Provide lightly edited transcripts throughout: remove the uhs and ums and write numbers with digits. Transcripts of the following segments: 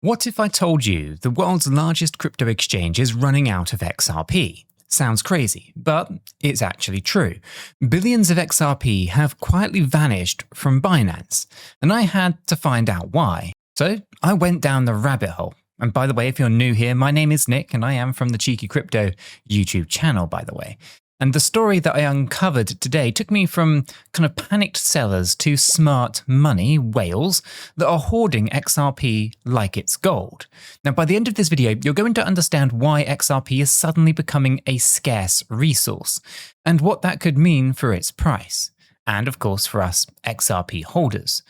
What if I told you the world's largest crypto exchange is running out of XRP? Sounds crazy, but it's actually true. Billions of XRP have quietly vanished from Binance, and I had to find out why. So I went down the rabbit hole. And by the way, if you're new here, my name is Nick, and I am from the Cheeky Crypto YouTube channel, by the way. And the story that I uncovered today took me from kind of panicked sellers to smart money whales that are hoarding XRP like it's gold. Now, by the end of this video, you're going to understand why XRP is suddenly becoming a scarce resource and what that could mean for its price. And of course, for us XRP holders.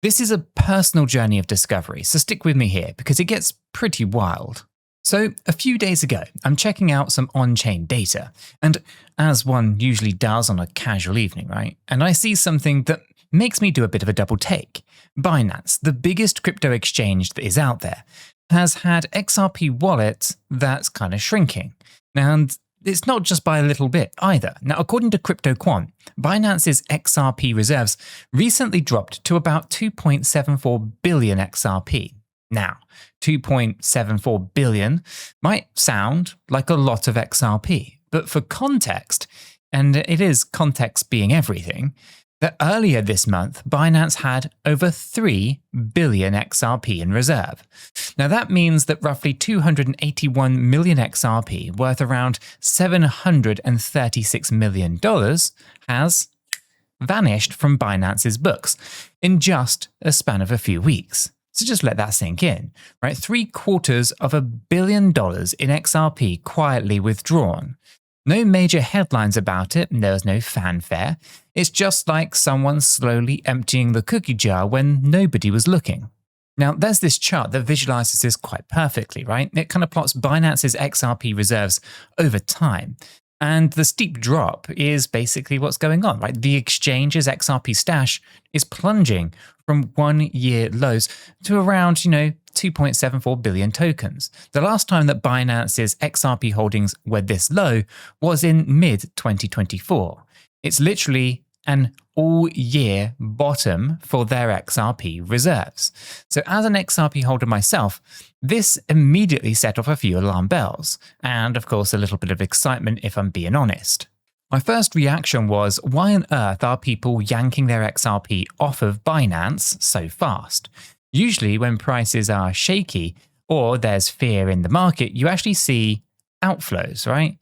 This is a personal journey of discovery, so stick with me here because it gets pretty wild. So a few days ago, I'm checking out some on-chain data, and as one usually does on a casual evening, right? And I see something that makes me do a bit of a double take. Binance, the biggest crypto exchange that is out there, has had XRP wallets that's kind of shrinking. And it's not just by a little bit either. Now, according to CryptoQuant, Binance's XRP reserves recently dropped to about 2.74 billion XRP. Now, 2.74 billion might sound like a lot of XRP, but for context, and it is context being everything, that earlier this month, Binance had over 3 billion XRP in reserve. Now that means that roughly 281 million XRP, worth around $736 million, has vanished from Binance's books in just a span of a few weeks. So just let that sink in, right? $750 million in XRP quietly withdrawn. No major headlines about it, and there was no fanfare. It's just like someone slowly emptying the cookie jar when nobody was looking. Now, there's this chart that visualizes this quite perfectly, right? It kind of plots Binance's XRP reserves over time. And the steep drop is basically what's going on, right? The exchange's XRP stash is plunging from 1 year lows to around, 2.74 billion tokens. The last time that Binance's XRP holdings were this low was in mid-2024. It's literally an all-year bottom for their XRP reserves. So as an XRP holder myself, this immediately set off a few alarm bells, and of course a little bit of excitement if I'm being honest. My first reaction was, why on earth are people yanking their XRP off of Binance so fast? Usually when prices are shaky or there's fear in the market, you actually see outflows, right?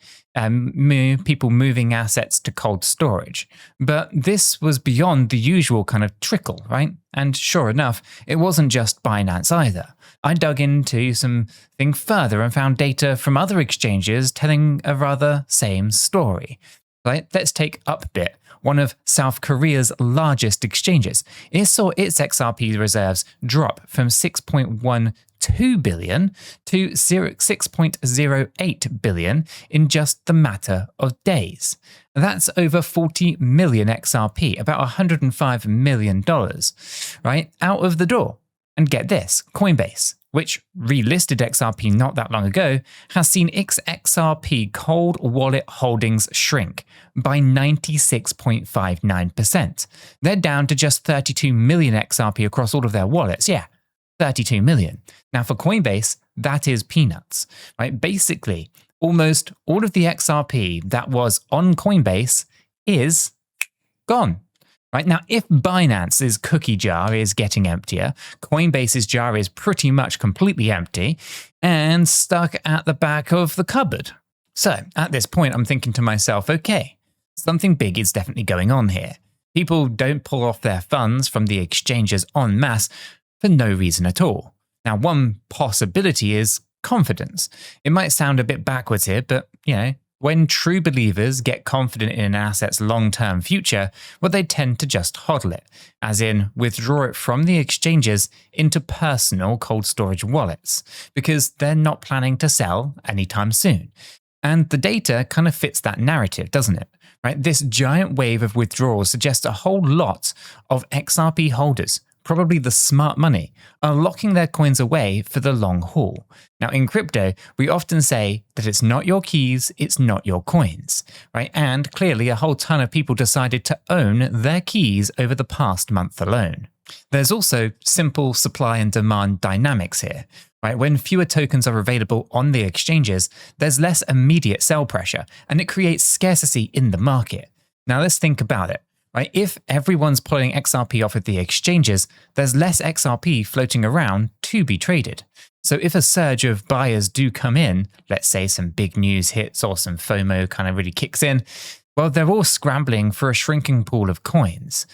People moving assets to cold storage. But this was beyond the usual kind of trickle, right? And sure enough, it wasn't just Binance either. I dug into something further and found data from other exchanges telling a rather same story. Right? Let's take Upbit, one of South Korea's largest exchanges. It saw its XRP reserves drop from 6.12 billion to 6.08 billion in just the matter of days. That's over 40 million XRP, about $105 million, right? Out of the door. And get this, Coinbase, which relisted XRP not that long ago, has seen its XRP cold wallet holdings shrink by 96.59%. They're down to just 32 million XRP across all of their wallets. Yeah, 32 million. Now for Coinbase, that is peanuts, right? Basically, almost all of the XRP that was on Coinbase is gone. Right now, if Binance's cookie jar is getting emptier, Coinbase's jar is pretty much completely empty and stuck at the back of the cupboard. So at this point, I'm thinking to myself, okay, something big is definitely going on here. People don't pull off their funds from the exchanges en masse for no reason at all. Now, one possibility is confidence. It might sound a bit backwards here, but, when true believers get confident in an asset's long-term future, well, they tend to just hodl it, as in withdraw it from the exchanges into personal cold storage wallets, because they're not planning to sell anytime soon. And the data kind of fits that narrative, doesn't it? Right? This giant wave of withdrawals suggests a whole lot of XRP holders, probably the smart money, are locking their coins away for the long haul. Now, in crypto, we often say that it's not your keys, it's not your coins, right? And clearly a whole ton of people decided to own their keys over the past month alone. There's also simple supply and demand dynamics here. Right? When fewer tokens are available on the exchanges, there's less immediate sell pressure, and it creates scarcity in the market. Now let's think about it. Right? If everyone's pulling XRP off of the exchanges, there's less XRP floating around to be traded. So if a surge of buyers do come in, let's say some big news hits or some FOMO kind of really kicks in, well, they're all scrambling for a shrinking pool of coins.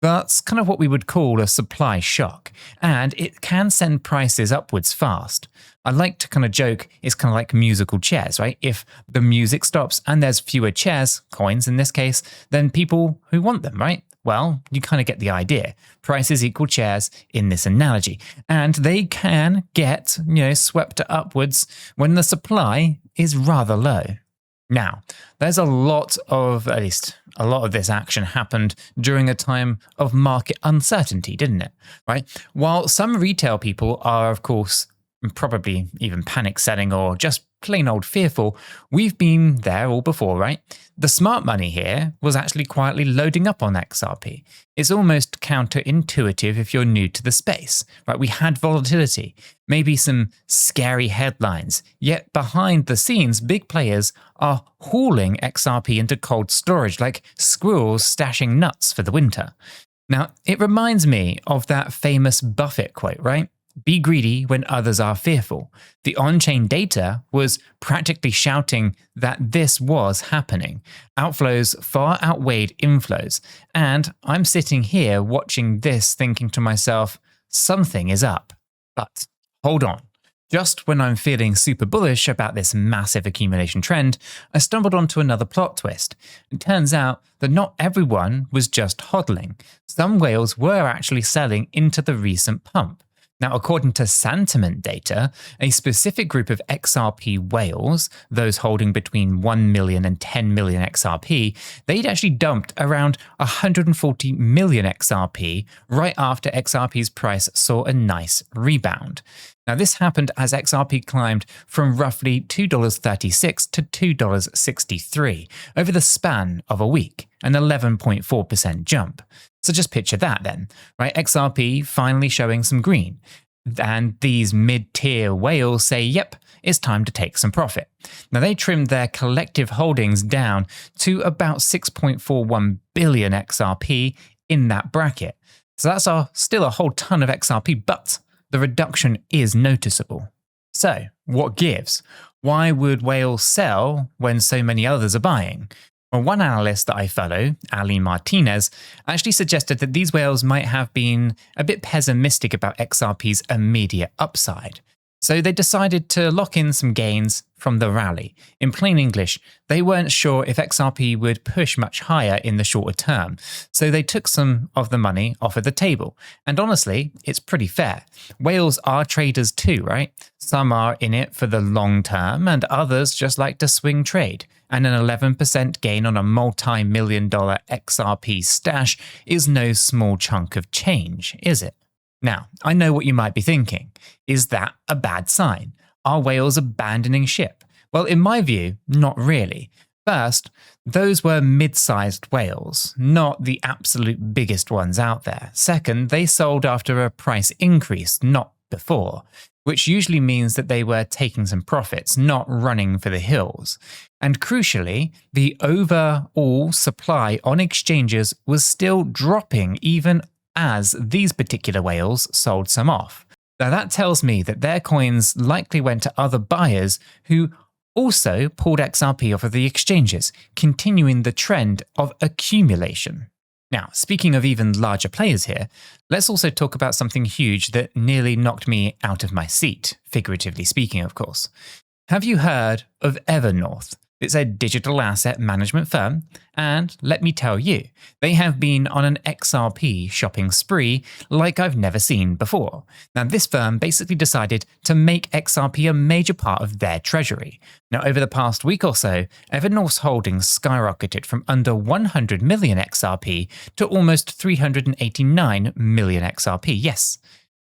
That's kind of what we would call a supply shock, and it can send prices upwards fast. I like to kind of joke it's kind of like musical chairs, right? If the music stops and there's fewer chairs, coins in this case, then people who want them, right? Well, you kind of get the idea. Prices equal chairs in this analogy, and they can get, swept upwards when the supply is rather low. Now, there's at least a lot of this action happened during a time of market uncertainty, didn't it? Right? While some retail people are, of course, probably even panic selling or just plain old fearful, we've been there all before, right? The smart money here was actually quietly loading up on XRP. It's almost counterintuitive if you're new to the space, right? We had volatility, maybe some scary headlines, yet behind the scenes, big players are hauling XRP into cold storage like squirrels stashing nuts for the winter. Now, it reminds me of that famous Buffett quote, right? Be greedy when others are fearful. The on-chain data was practically shouting that this was happening. Outflows far outweighed inflows. And I'm sitting here watching this thinking to myself, something is up. But hold on. Just when I'm feeling super bullish about this massive accumulation trend, I stumbled onto another plot twist. It turns out that not everyone was just hodling. Some whales were actually selling into the recent pump. Now, according to sentiment data, a specific group of XRP whales, those holding between 1 million and 10 million XRP, they'd actually dumped around 140 million XRP right after XRP's price saw a nice rebound. Now, this happened as XRP climbed from roughly $2.36 to $2.63 over the span of a week, an 11.4% jump. So just picture that then, right? XRP finally showing some green. And these mid-tier whales say, yep, it's time to take some profit. Now, they trimmed their collective holdings down to about 6.41 billion XRP in that bracket. So that's still a whole ton of XRP, but the reduction is noticeable. So what gives? Why would whales sell when so many others are buying? Well, one analyst that I follow, Ali Martinez, actually suggested that these whales might have been a bit pessimistic about XRP's immediate upside. So they decided to lock in some gains from the rally. In plain English, they weren't sure if XRP would push much higher in the shorter term, so they took some of the money off of the table. And honestly, it's pretty fair. Whales are traders too, right? Some are in it for the long term, and others just like to swing trade. And an 11% gain on a multi-million-dollar XRP stash is no small chunk of change, is it? Now, I know what you might be thinking. Is that a bad sign? Are whales abandoning ship? Well, in my view, not really. First, those were mid-sized whales, not the absolute biggest ones out there. Second, they sold after a price increase, not before, which usually means that they were taking some profits, not running for the hills. And crucially, the overall supply on exchanges was still dropping even as these particular whales sold some off. Now that tells me that their coins likely went to other buyers who also pulled XRP off of the exchanges, continuing the trend of accumulation. Now, speaking of even larger players here, let's also talk about something huge that nearly knocked me out of my seat, figuratively speaking, of course. Have you heard of Evernorth? It's a digital asset management firm, and let me tell you, they have been on an XRP shopping spree like I've never seen before. Now, this firm basically decided to make XRP a major part of their treasury. Now, over the past week or so, Evernorth's holdings skyrocketed from under 100 million XRP to almost 389 million XRP. Yes,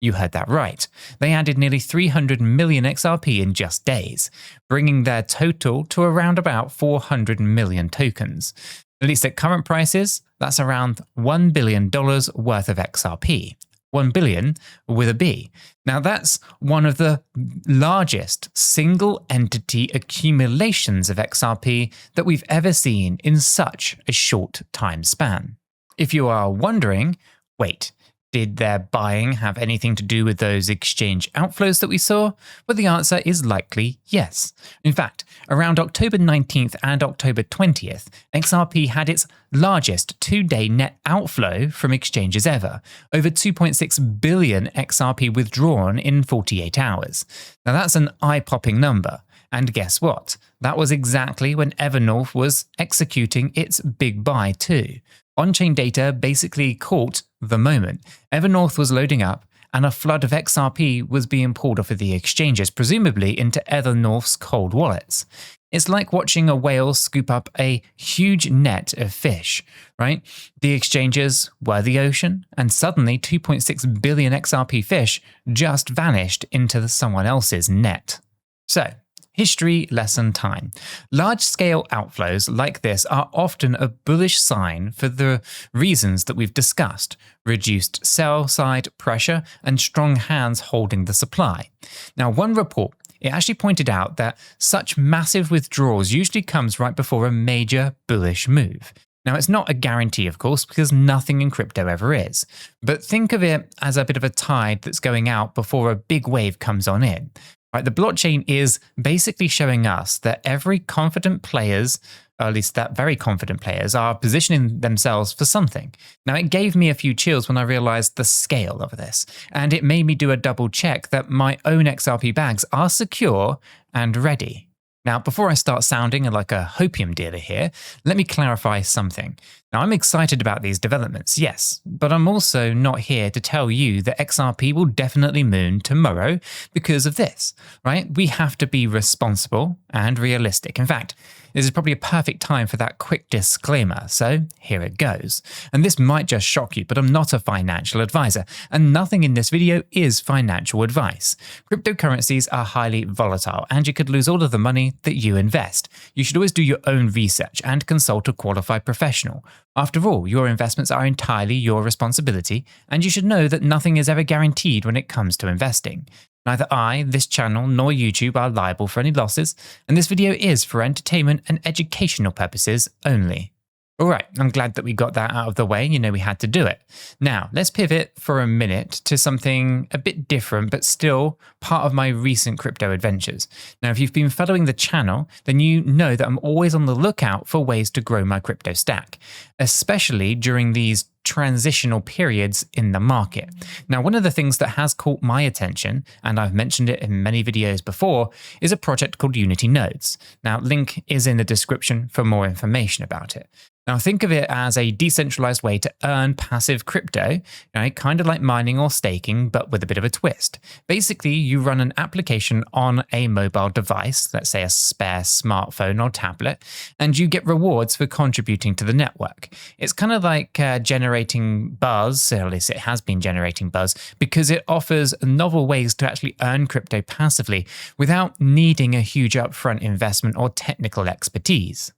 you heard that right. They added nearly 300 million XRP in just days, bringing their total to around about 400 million tokens. At least at current prices, that's around $1 billion worth of XRP. 1 billion with a B. Now that's one of the largest single entity accumulations of XRP that we've ever seen in such a short time span. If you are wondering, wait, did their buying have anything to do with those exchange outflows that we saw? Well, the answer is likely yes. In fact, around October 19th and October 20th, XRP had its largest two-day net outflow from exchanges ever, over 2.6 billion XRP withdrawn in 48 hours. Now that's an eye-popping number. And guess what? That was exactly when Evernorth was executing its big buy too. On-chain data basically caught the moment. Evernorth was loading up, and a flood of XRP was being pulled off of the exchanges, presumably into Evernorth's cold wallets. It's like watching a whale scoop up a huge net of fish, right? The exchanges were the ocean, and suddenly 2.6 billion XRP fish just vanished into someone else's net. So, history lesson time. Large-scale outflows like this are often a bullish sign for the reasons that we've discussed: reduced sell-side pressure and strong hands holding the supply. Now, one report, it actually pointed out that such massive withdrawals usually comes right before a major bullish move. Now, it's not a guarantee, of course, because nothing in crypto ever is. But think of it as a bit of a tide that's going out before a big wave comes on in. Right, the blockchain is basically showing us that every confident players, or at least that very confident players, are positioning themselves for something. Now, it gave me a few chills when I realized the scale of this, and it made me do a double check that my own XRP bags are secure and ready. Now, before I start sounding like a hopium dealer here, let me clarify something. Now, I'm excited about these developments, yes, but I'm also not here to tell you that XRP will definitely moon tomorrow because of this, right? We have to be responsible and realistic. In fact, this is probably a perfect time for that quick disclaimer, so here it goes. And this might just shock you, but I'm not a financial advisor, and nothing in this video is financial advice. Cryptocurrencies are highly volatile, and you could lose all of the money that you invest. You should always do your own research and consult a qualified professional. After all, your investments are entirely your responsibility, and you should know that nothing is ever guaranteed when it comes to investing. Neither I, this channel, nor YouTube are liable for any losses, and this video is for entertainment and educational purposes only. Alright, I'm glad that we got that out of the way. We had to do it. Now, let's pivot for a minute to something a bit different, but still part of my recent crypto adventures. Now, if you've been following the channel, then you know that I'm always on the lookout for ways to grow my crypto stack, especially during these transitional periods in the market. Now, one of the things that has caught my attention, and I've mentioned it in many videos before, is a project called Unity Nodes. Now, link is in the description for more information about it. Now, think of it as a decentralized way to earn passive crypto, kind of like mining or staking, but with a bit of a twist. Basically, you run an application on a mobile device, let's say a spare smartphone or tablet, and you get rewards for contributing to the network. It's kind of like generating buzz, or at least it has been generating buzz, because it offers novel ways to actually earn crypto passively without needing a huge upfront investment or technical expertise.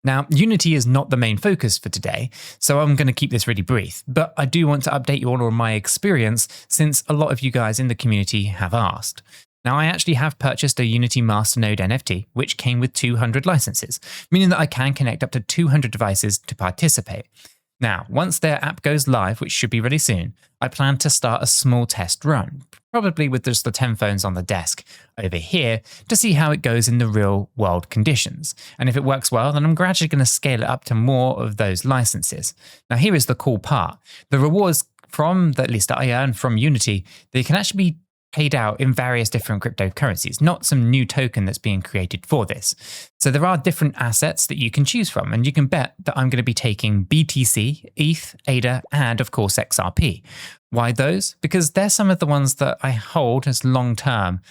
Now, Unity is not the main focus for today, so I'm going to keep this really brief, but I do want to update you all on my experience since a lot of you guys in the community have asked. Now, I actually have purchased a Unity Masternode NFT, which came with 200 licenses, meaning that I can connect up to 200 devices to participate. Now, once their app goes live, which should be really soon, I plan to start a small test run, probably with just the 10 phones on the desk over here, to see how it goes in the real world conditions. And if it works well, then I'm gradually going to scale it up to more of those licenses. Now, here is the cool part. The rewards at least that I earn from Unity, they can actually be paid out in various different cryptocurrencies, not some new token that's being created for this. So there are different assets that you can choose from, and you can bet that I'm going to be taking BTC, ETH, ADA, and of course XRP. Why those? Because they're some of the ones that I hold as long-term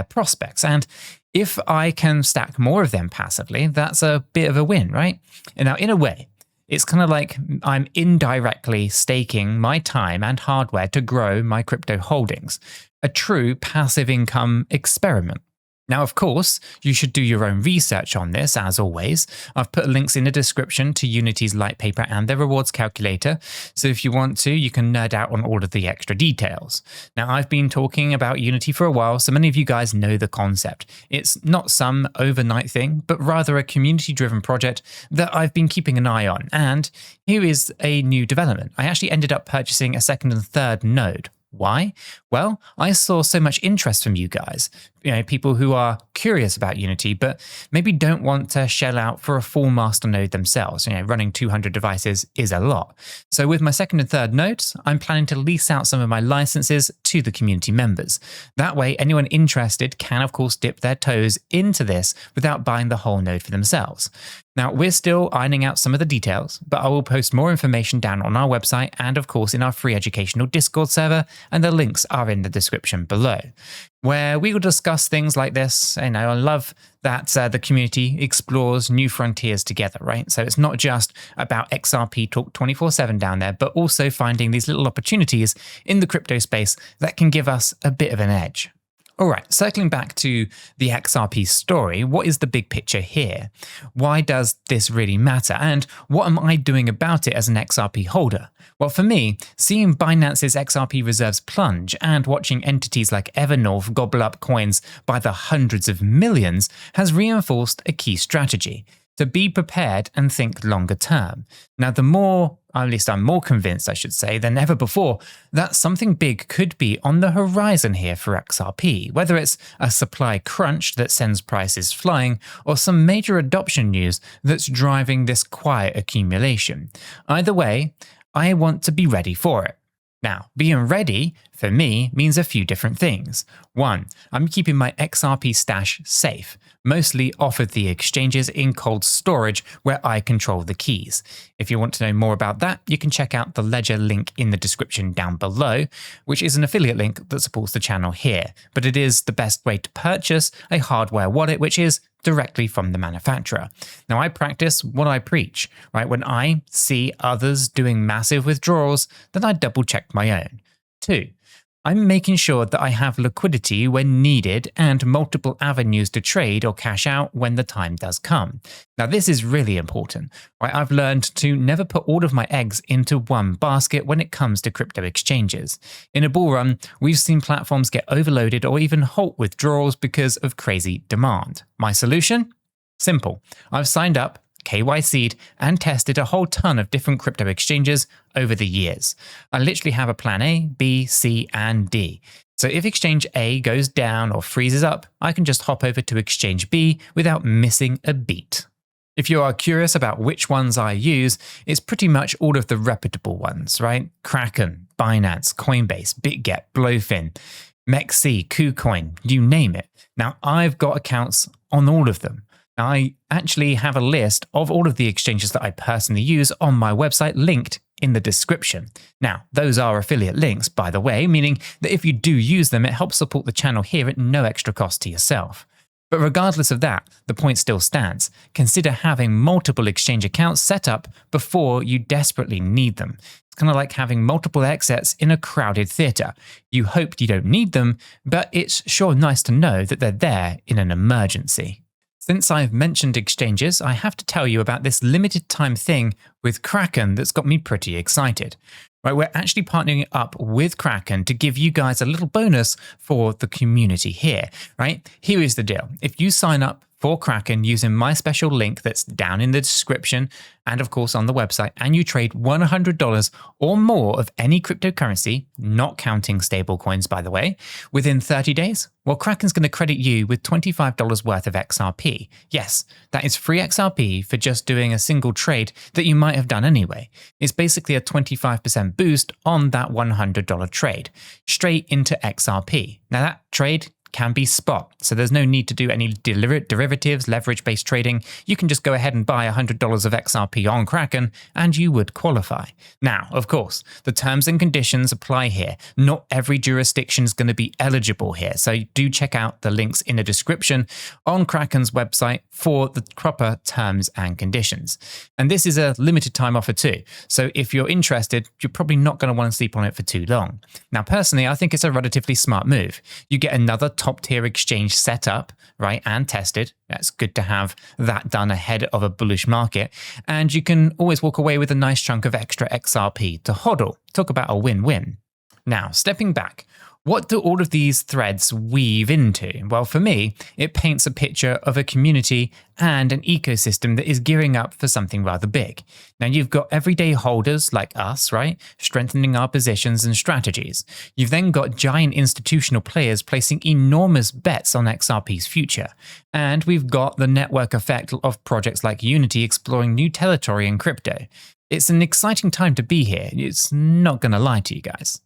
prospects. And if I can stack more of them passively, that's a bit of a win, right? And now, in a way, it's kind of like I'm indirectly staking my time and hardware to grow my crypto holdings. A true passive income experiment. Now, of course, you should do your own research on this, as always. I've put links in the description to Unity's light paper and their rewards calculator, so if you want to, you can nerd out on all of the extra details. Now, I've been talking about Unity for a while, so many of you guys know the concept. It's not some overnight thing, but rather a community-driven project that I've been keeping an eye on. And here is a new development. I actually ended up purchasing a second and third node. Why? Well, I saw so much interest from you guys, people who are curious about Unity, but maybe don't want to shell out for a full master node themselves. Running 200 devices is a lot. So with my second and third nodes, I'm planning to lease out some of my licenses to the community members. That way, anyone interested can, of course, dip their toes into this without buying the whole node for themselves. Now, we're still ironing out some of the details, but I will post more information down on our website and, of course, in our free educational Discord server, and the links are in the description below, where we will discuss things like this. I love that the community explores new frontiers together, right? So it's not just about XRP talk 24/7 down there, but also finding these little opportunities in the crypto space that can give us a bit of an edge. All right, circling back to the XRP story, what is the big picture here? Why does this really matter? And what am I doing about it as an XRP holder? Well, for me, seeing Binance's XRP reserves plunge and watching entities like Evernorth gobble up coins by the hundreds of millions has reinforced a key strategy: to be prepared and think longer term. Now, at least I'm more convinced, I should say, than ever before, that something big could be on the horizon here for XRP, whether it's a supply crunch that sends prices flying or some major adoption news that's driving this quiet accumulation. Either way, I want to be ready for it. Now, being ready, for me, means a few different things. One, I'm keeping my XRP stash safe, mostly off of the exchanges in cold storage where I control the keys. If you want to know more about that, you can check out the ledger link in the description down below, which is an affiliate link that supports the channel here. But it is the best way to purchase a hardware wallet, which is directly from the manufacturer. Now, I practice what I preach, right? When I see others doing massive withdrawals, then I double check my own. Two, I'm making sure that I have liquidity when needed and multiple avenues to trade or cash out when the time does come. Now, this is really important, right? I've learned to never put all of my eggs into one basket when it comes to crypto exchanges. In a bull run, we've seen platforms get overloaded or even halt withdrawals because of crazy demand. My solution? Simple. I've signed up, KYC'd, and tested a whole ton of different crypto exchanges over the years. I literally have a plan A, B, C, and D. So if exchange A goes down or freezes up, I can just hop over to exchange B without missing a beat. If you are curious about which ones I use, it's pretty much all of the reputable ones, right? Kraken, Binance, Coinbase, BitGet, Blowfin, MEXC, KuCoin, you name it. Now, I've got accounts on all of them. I actually have a list of all of the exchanges that I personally use on my website linked in the description. Now, those are affiliate links, by the way, meaning that if you do use them, it helps support the channel here at no extra cost to yourself. But regardless of that, the point still stands. Consider having multiple exchange accounts set up before you desperately need them. It's kind of like having multiple exits in a crowded theatre. You hope you don't need them, but it's sure nice to know that they're there in an emergency. Since I've mentioned exchanges, I have to tell you about this limited time thing with Kraken that's got me pretty excited. Right, we're actually partnering up with Kraken to give you guys a little bonus for the community here, right? Here is the deal. If you sign up for Kraken using my special link that's down in the description and of course on the website, and you trade $100 or more of any cryptocurrency, not counting stablecoins by the way, within 30 days, well, Kraken's going to credit you with $25 worth of XRP. Yes, that is free XRP for just doing a single trade that you might have done anyway. It's basically a 25% boost on that $100 trade, straight into XRP. Now that trade can be spot, so there's no need to do any derivatives, leverage-based trading. You can just go ahead and buy $100 of XRP on Kraken and you would qualify. Now, of course, the terms and conditions apply here. Not every jurisdiction is going to be eligible here, so do check out the links in the description on Kraken's website for the proper terms and conditions. And this is a limited time offer too, so if you're interested, you're probably not going to want to sleep on it for too long. Now, personally, I think it's a relatively smart move. You get another top tier exchange set up, right, and tested. That's good to have that done ahead of a bullish market. And you can always walk away with a nice chunk of extra XRP to hodl. Talk about a win-win. Now, stepping back, what do all of these threads weave into? Well, for me, it paints a picture of a community and an ecosystem that is gearing up for something rather big. Now, you've got everyday holders like us, right? Strengthening our positions and strategies. You've then got giant institutional players placing enormous bets on XRP's future. And we've got the network effect of projects like Unity exploring new territory in crypto. It's an exciting time to be here. It's not going to lie to you guys.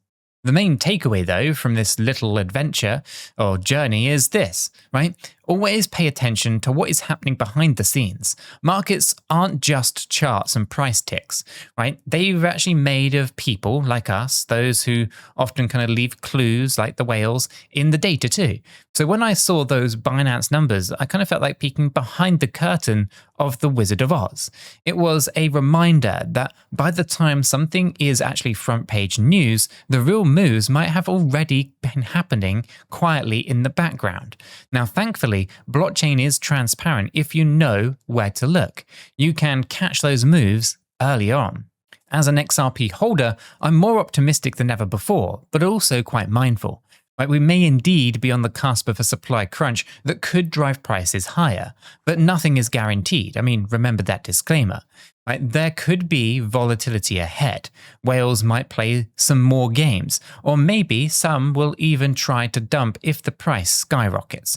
The main takeaway, though, from this little adventure or journey is this, right? Always pay attention to what is happening behind the scenes. Markets aren't just charts and price ticks, right? They're actually made of people like us, those who often kind of leave clues like the whales in the data too. So when I saw those Binance numbers, I kind of felt like peeking behind the curtain of the Wizard of Oz. It was a reminder that by the time something is actually front page news, the real moves might have already been happening quietly in the background. Now, thankfully, blockchain is transparent if you know where to look. You can catch those moves early on. As an XRP holder, I'm more optimistic than ever before, but also quite mindful. Right, we may indeed be on the cusp of a supply crunch that could drive prices higher, but nothing is guaranteed. I mean, remember that disclaimer. Right? There could be volatility ahead. Whales might play some more games, or maybe some will even try to dump if the price skyrockets.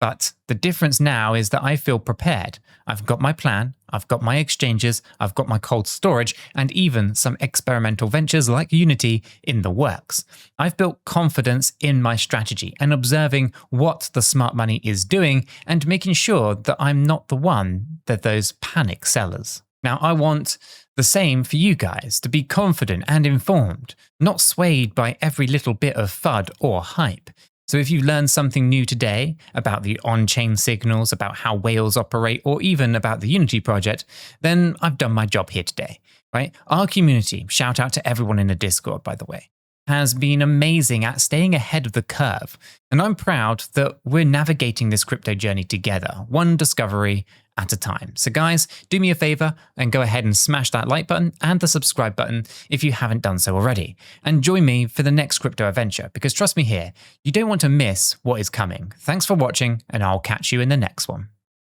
But the difference now is that I feel prepared. I've got my plan, I've got my exchanges, I've got my cold storage, and even some experimental ventures like Unity in the works. I've built confidence in my strategy and observing what the smart money is doing and making sure that I'm not the one that those panic sellers. Now, I want the same for you guys, to be confident and informed, not swayed by every little bit of FUD or hype. So if you learned something new today about the on-chain signals, about how whales operate, or even about the Unity project, then I've done my job here today, right? Our community, shout out to everyone in the Discord, by the way, has been amazing at staying ahead of the curve. And I'm proud that we're navigating this crypto journey together, one discovery at a time. So guys, do me a favor and go ahead and smash that like button and the subscribe button if you haven't done so already. And join me for the next crypto adventure, because trust me here, you don't want to miss what is coming. Thanks for watching, and I'll catch you in the next one.